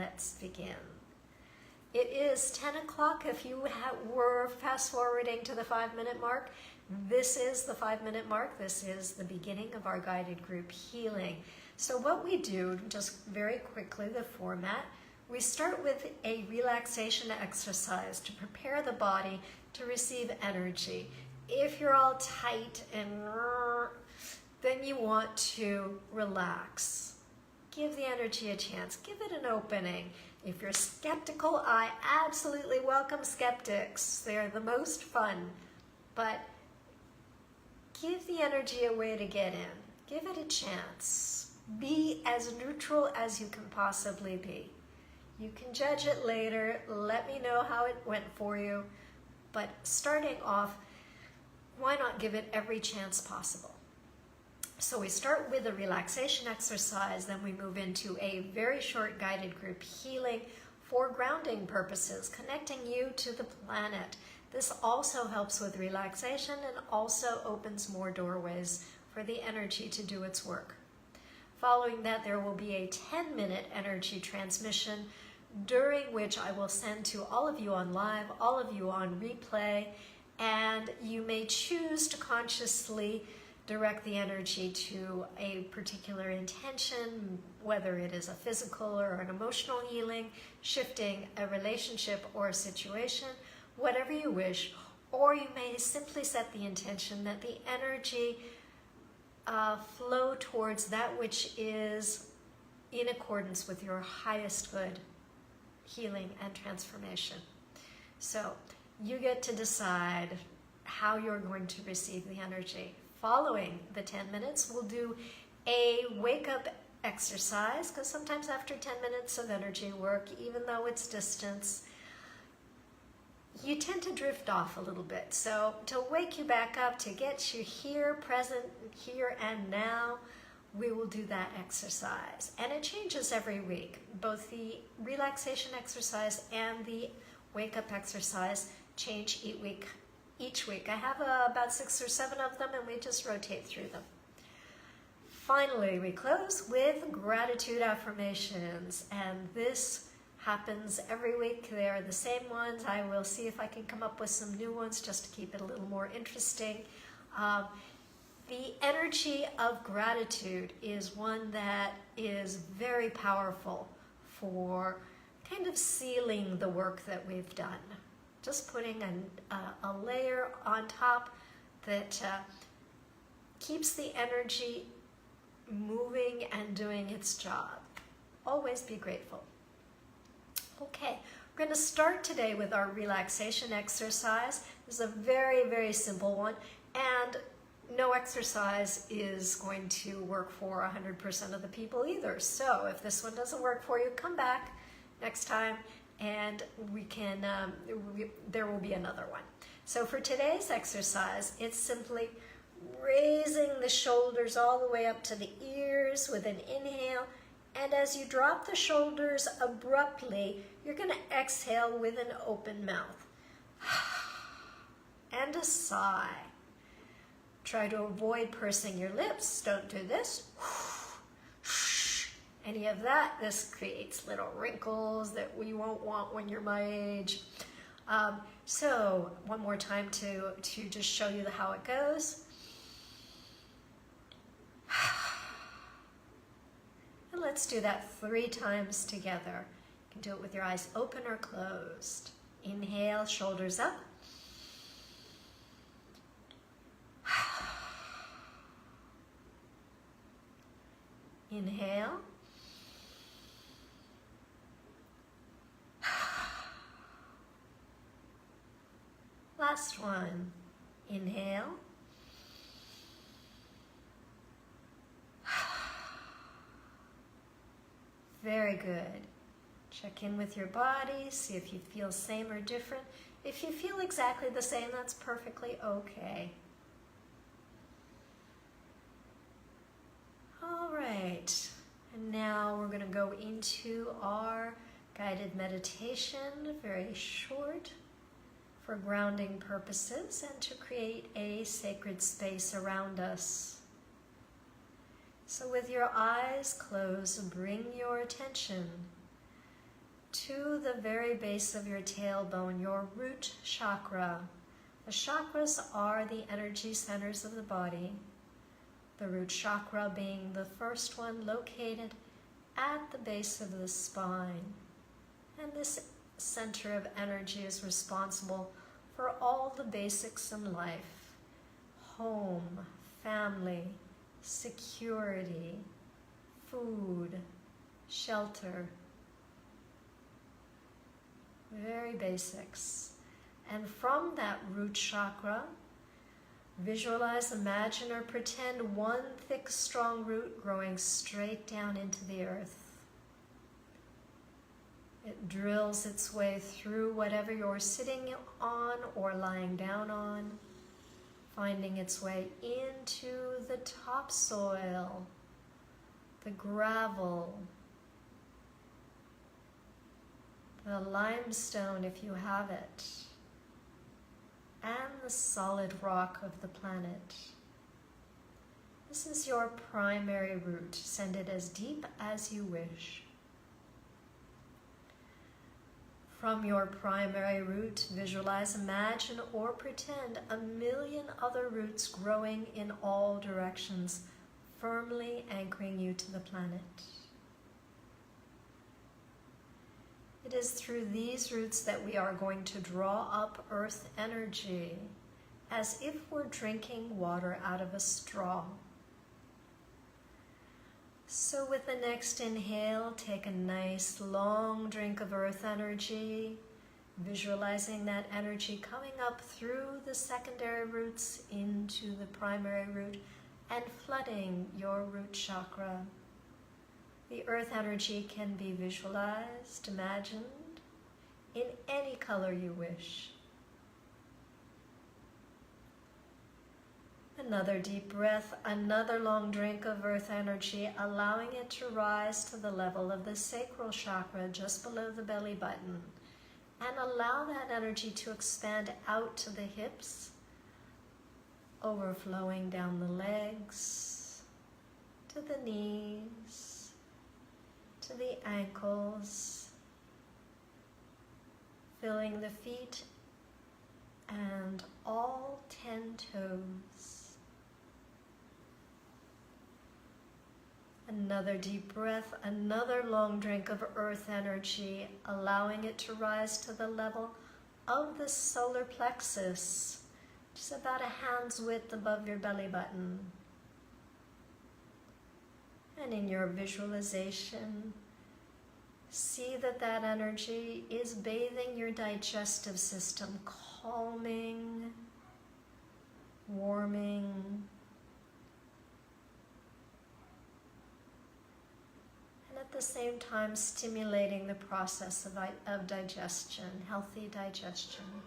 let's begin. It is 10 o'clock. If you were fast forwarding to the 5-minute mark, this is the 5-minute mark. This is the beginning of our guided group healing. So what we do, just very quickly, the format, we start with a relaxation exercise to prepare the body to receive energy. If you're all tight and then you want to relax. Give the energy a chance. Give it an opening. If you're skeptical, I absolutely welcome skeptics. They're the most fun. But give the energy a way to get in. Give it a chance. Be as neutral as you can possibly be. You can judge it later. Let me know how it went for you. But starting off, why not give it every chance possible? So we start with a relaxation exercise, then we move into a very short guided group healing for grounding purposes, connecting you to the planet. This also helps with relaxation and also opens more doorways for the energy to do its work. Following that, there will be a 10-minute energy transmission during which I will send to all of you on live, all of you on replay, and you may choose to consciously direct the energy to a particular intention, whether it is a physical or an emotional healing, shifting a relationship or a situation, whatever you wish. Or you may simply set the intention that the energy flow towards that which is in accordance with your highest good, healing and transformation. So you get to decide how you're going to receive the energy. Following the 10 minutes, we'll do a wake-up exercise, because sometimes after 10 minutes of energy work, even though it's distance, you tend to drift off a little bit. So to wake you back up, to get you here, present, here and now, we will do that exercise. And it changes every week. Both the relaxation exercise and the wake-up exercise change each week. I have about 6 or 7 of them, and we just rotate through them. Finally, we close with gratitude affirmations, and this happens every week. They are the same ones. I will see if I can come up with some new ones just to keep it a little more interesting. The energy of gratitude is one that is very powerful for kind of sealing the work that we've done. Just putting a layer on top that keeps the energy moving and doing its job. Always be grateful. Okay, we're going to start today with our relaxation exercise. This is a very, very simple one, and no exercise is going to work for 100% of the people either. So if this one doesn't work for you, come back next time and we can, there will be another one. So for today's exercise, it's simply raising the shoulders all the way up to the ears with an inhale. And as you drop the shoulders abruptly, you're going to exhale with an open mouth. And a sigh. Try to avoid pursing your lips. Don't do this. Any of that, this creates little wrinkles that we won't want when you're my age. So one more time to just show you how it goes. And let's do that 3 times together. You can do it with your eyes open or closed. Inhale, shoulders up. Inhale. Last one. Inhale. Very good. Check in with your body, see if you feel same or different. If you feel exactly the same, that's perfectly okay. All right, and now we're going to go into our guided meditation, very short, for grounding purposes and to create a sacred space around us. So with your eyes closed, bring your attention to the very base of your tailbone, your root chakra. The chakras are the energy centers of the body. The root chakra being the first one located at the base of the spine. And this center of energy is responsible for all the basics in life: home, family, security, food, shelter. Very basics. And from that root chakra, visualize, imagine, or pretend one thick, strong root growing straight down into the earth. It drills its way through whatever you're sitting on or lying down on, finding its way into the topsoil, the gravel, the limestone if you have it, and the solid rock of the planet. This is your primary root. Send it as deep as you wish. From your primary root, visualize, imagine, or pretend 1,000,000 other roots growing in all directions, firmly anchoring you to the planet. It is through these roots that we are going to draw up earth energy, as if we're drinking water out of a straw. So with the next inhale, take a nice long drink of earth energy, visualizing that energy coming up through the secondary roots into the primary root and flooding your root chakra. The earth energy can be visualized, imagined, in any color you wish. Another deep breath, another long drink of earth energy, allowing it to rise to the level of the sacral chakra just below the belly button. And allow that energy to expand out to the hips, overflowing down the legs, to the knees, to the ankles, filling the feet and all 10 toes. Another deep breath, another long drink of earth energy, allowing it to rise to the level of the solar plexus, just about a hand's width above your belly button. And in your visualization, see that that energy is bathing your digestive system, calming, warming, and at the same time stimulating the process of digestion, healthy digestion.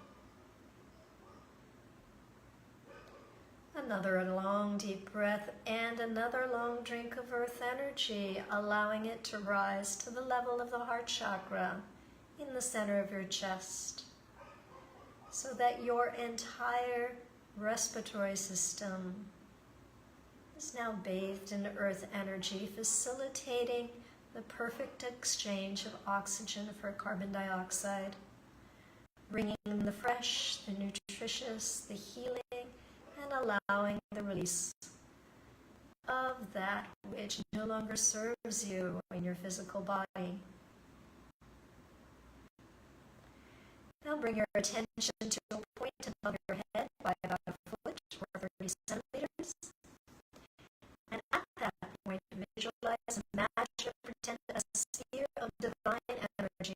Another long deep breath and another long drink of earth energy, allowing it to rise to the level of the heart chakra in the center of your chest, so that your entire respiratory system is now bathed in earth energy, facilitating the perfect exchange of oxygen for carbon dioxide, bringing the fresh, the nutritious, the healing, and allowing the release of that which no longer serves you in your physical body. Now bring your attention to a point above your head by about a foot or 30 centimeters. And at that point, visualize, imagine, pretend a sphere of divine energy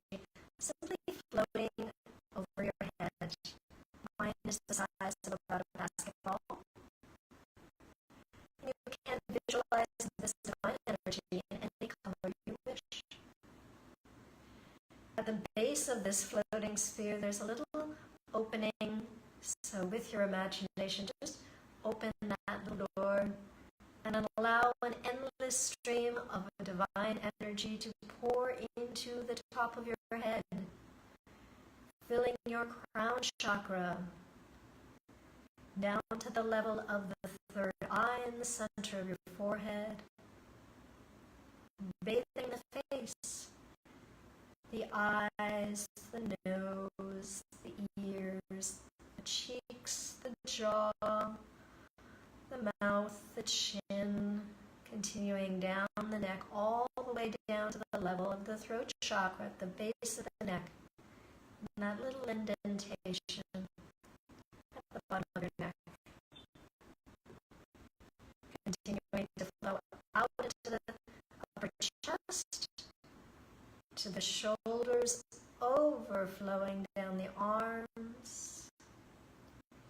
simply floating over your head. Mine is the size of about a basketball. And you can visualize this divine energy in any color you wish. At the base of this floating sphere, there's a little opening. So with your imagination, just open that little door and allow an endless stream of divine energy to pour into the top of your head, filling your crown chakra, down to the level of the third eye in the center of your forehead, bathing the face, the eyes, the nose, the ears, the cheeks, the jaw, the mouth, the chin, continuing down the neck all the way down to the level of the throat chakra at the base of the neck. And that little indentation at the bottom of your neck. Continuing to flow out into the upper chest, to the shoulders, overflowing down the arms,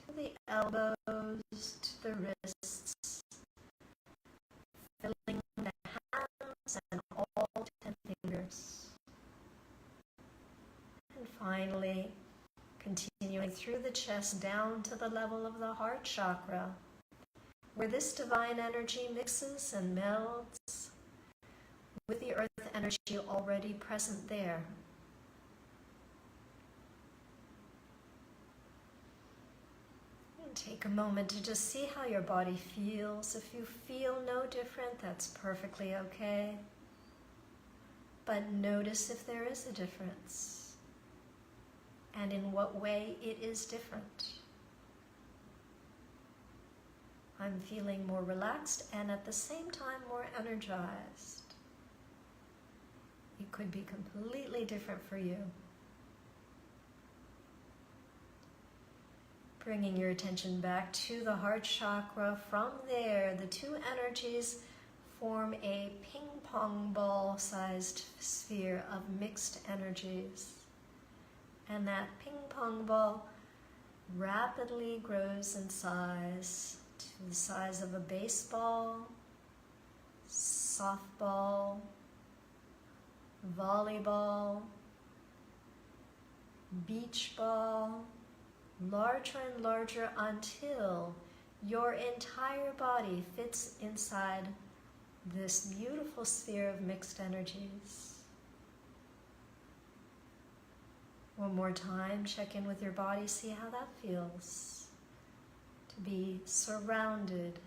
to the elbows, to the wrists, filling the hands and all 10 fingers. And finally, continuing through the chest down to the level of the heart chakra, where this divine energy mixes and melds with the earth energy already present there. And take a moment to just see how your body feels. If you feel no different, that's perfectly okay. But notice if there is a difference, and in what way it is different. I'm feeling more relaxed and at the same time more energized. It could be completely different for you. Bringing your attention back to the heart chakra. From there, the two energies form a ping pong ball sized sphere of mixed energies. And that ping pong ball rapidly grows in size to the size of a baseball, softball, volleyball, beach ball, larger and larger until your entire body fits inside this beautiful sphere of mixed energies. One more time, check in with your body, see how that feels to be surrounded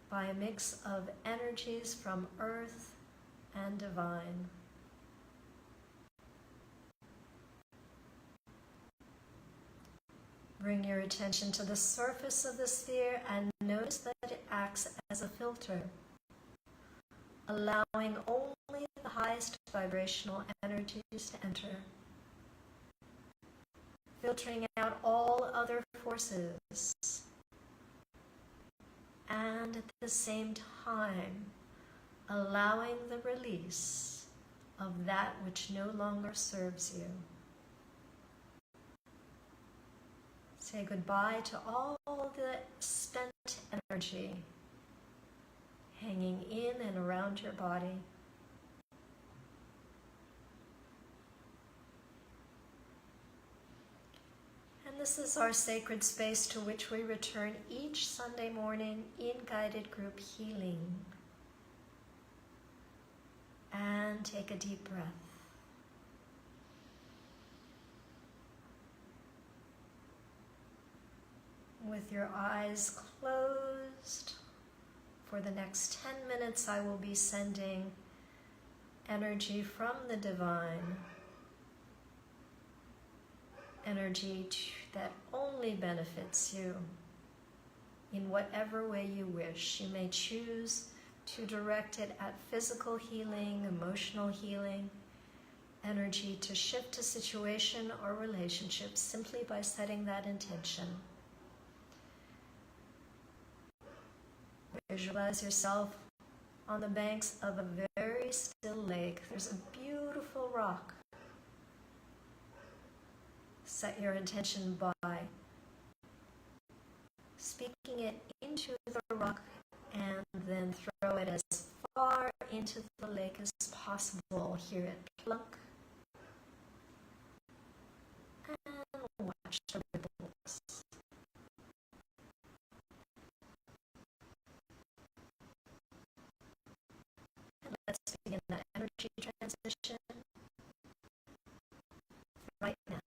by a mix of energies from earth and divine. Bring your attention to the surface of the sphere and notice that it acts as a filter, allowing only the highest vibrational energies to enter, filtering out all other forces, and at the same time allowing the release of that which no longer serves you. Say goodbye to all the spent energy hanging in and around your body. And this is our sacred space to which we return each Sunday morning in guided group healing. And take a deep breath. With your eyes closed, for the next 10 minutes I will be sending energy from the divine, energy that only benefits you in whatever way you wish. You may choose to direct it at physical healing, emotional healing, energy to shift a situation or relationship simply by setting that intention. Visualize yourself on the banks of a very still lake. There's a beautiful rock. Set your intention by speaking it into the rock and then throw it as far into the lake as possible. Hear it plunk and watch the ripples. And let's begin that energy transition right now.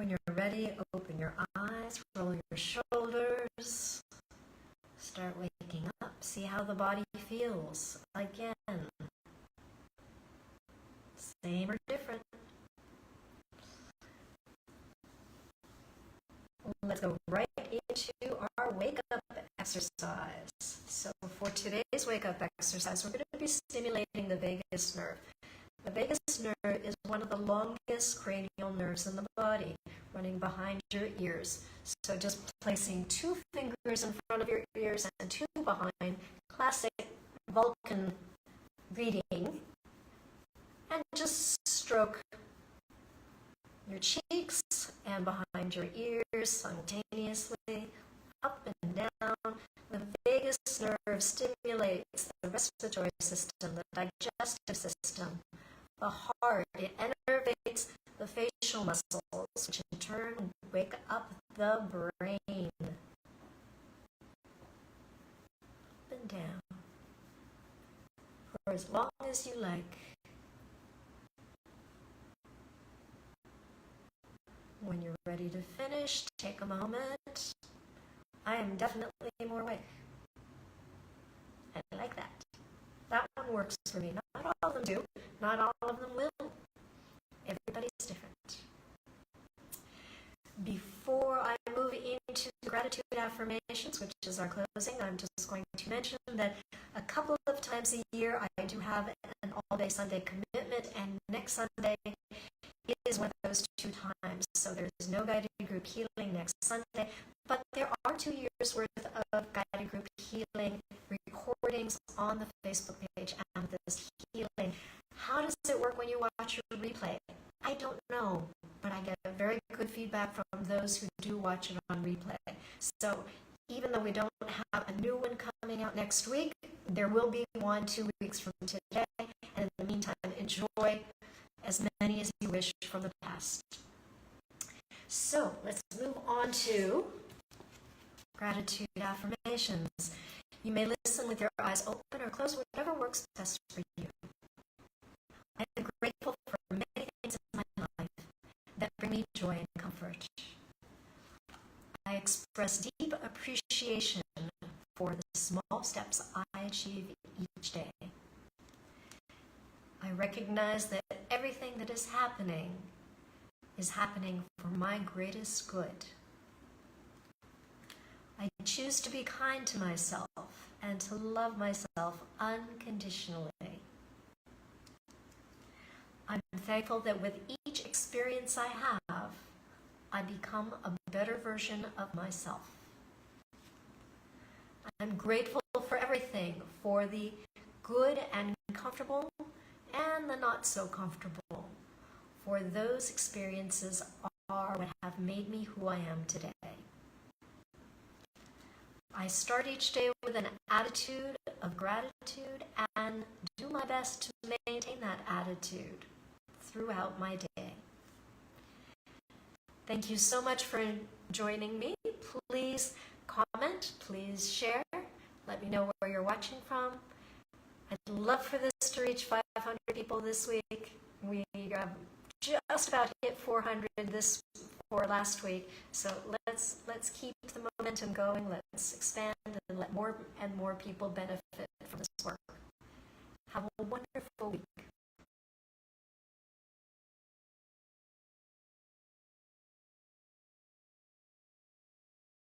When you're ready, open your eyes, roll your shoulders, start waking up, see how the body feels. Again, same or different. Let's go right into our wake-up exercise. So for today's wake-up exercise, we're going to be stimulating the vagus nerve. The vagus nerve is one of the longest cranial nerves in the body, running behind your ears. So just placing 2 fingers in front of your ears and 2 behind, classic Vulcan reading, and just stroke your cheeks and behind your ears simultaneously, up and down. The vagus nerve stimulates the respiratory system, the digestive system, the heart. It innervates the facial muscles, which in turn wake up the brain. Up and down for as long as you like. When you're ready to finish, take a moment. I am definitely more awake. I like that. That one works for me. Not all of them do. Not all of them will. Everybody's different. Before I move into gratitude affirmations, which is our closing, I'm just going to mention that a couple of times a year I do have an all-day Sunday commitment, and next Sunday is one of those 2 times. So there's no guided group healing next Sunday, but there are 2 years worth of guided group healing recordings on the Facebook page, Amethyst Healing. How does it work when you watch your replay? I don't know, but I get very good feedback from those who do watch it on replay. So even though we don't have a new one coming out next week, there will be one 2 weeks from today, and in the meantime, enjoy as many as you wish from the past. So let's move on to gratitude affirmations. You may listen with your eyes open or closed, whatever works best for you. I am grateful for many things in my life that bring me joy and comfort. I express deep appreciation for the small steps I achieve each day. I recognize that everything that is happening for my greatest good. I choose to be kind to myself and to love myself unconditionally. I'm thankful that with each experience I have, I become a better version of myself. I'm grateful for everything, for the good and comfortable and the not so comfortable, for those experiences are what have made me who I am today. I start each day with an attitude of gratitude and do my best to maintain that attitude throughout my day. Thank you so much for joining me. Please comment, please share, let me know where you're watching from. I'd love for this to reach 500 people this week. We have just about hit 400 for last week, so let's keep the momentum going. Let's expand and let more and more people benefit from this work. Have a wonderful week.